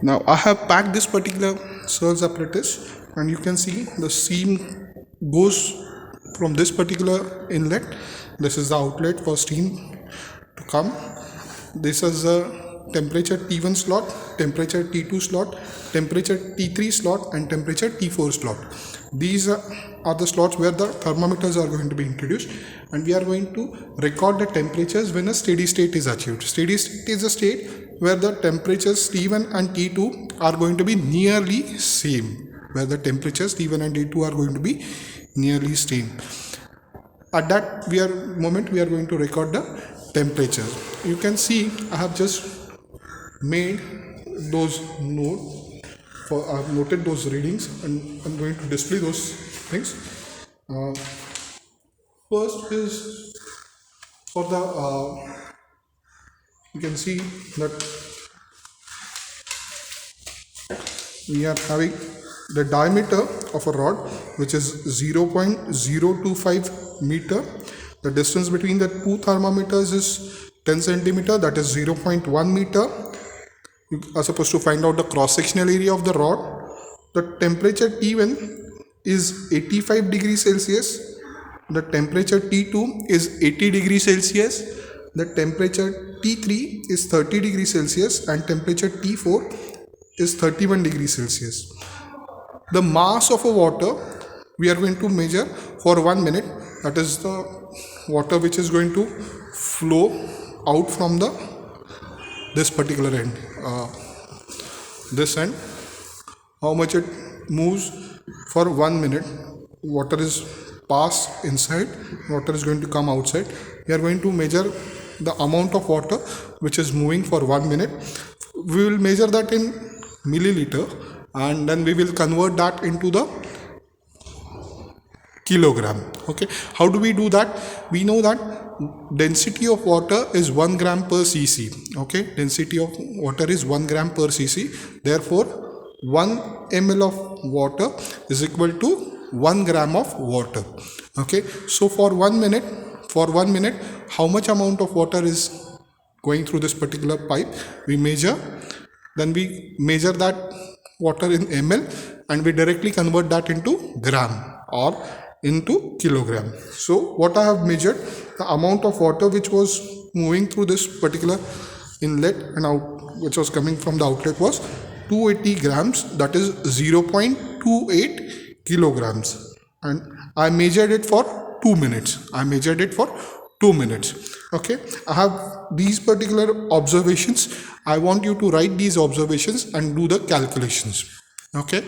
Now I have packed this particular surge apparatus, and you can see the steam goes from this particular inlet. This is the outlet for steam to come. This is the temperature T1 slot, temperature T2 slot, temperature T3 slot, and temperature T4 slot. These are the slots where the thermometers are going to be introduced, and we are going to record the temperatures when a steady state is achieved. Steady state is a state where the temperatures T1 and T2 are going to be nearly same, where the temperatures T1 and T2 are going to be nearly same. At that moment we are going to record the temperatures. You can see I have just made those notes. I have noted those readings, and I'm going to display those things. First is for the you can see that we are having the diameter of a rod, which is 0.025 meter. The distance between the two thermometers is 10 centimeter, that is 0.1 meter. You are supposed to find out the cross-sectional area of the rod. The temperature T1 is 85 degrees Celsius. The temperature T2 is 80 degrees Celsius. The temperature T3 is 30 degrees Celsius, and temperature T4 is 31 degrees Celsius. The mass of a water we are going to measure for 1 minute. That is the water which is going to flow out from this particular end, this end. How much it moves for 1 minute. Water is passed inside, water is going to come outside. We are going to measure the amount of water which is moving for 1 minute. We will measure that in milliliter, and then we will convert that into the kilogram. Okay, how do we do that? We know that density of water is 1 gram per cc. Okay, density of water is 1 gram per cc. Therefore 1 ml of water is equal to 1 gram of water. Okay, so for 1 minute, how much amount of water is going through this particular pipe? We measure, then we measure that water in ml, and we directly convert that into gram or into kilogram. So what I have measured, the amount of water which was moving through this particular inlet and out, which was coming from the outlet, was 280 grams, that is 0.28 kilograms, and I measured it for 2 minutes. Okay, I have these particular observations. I want you to write these observations and do the calculations. Okay.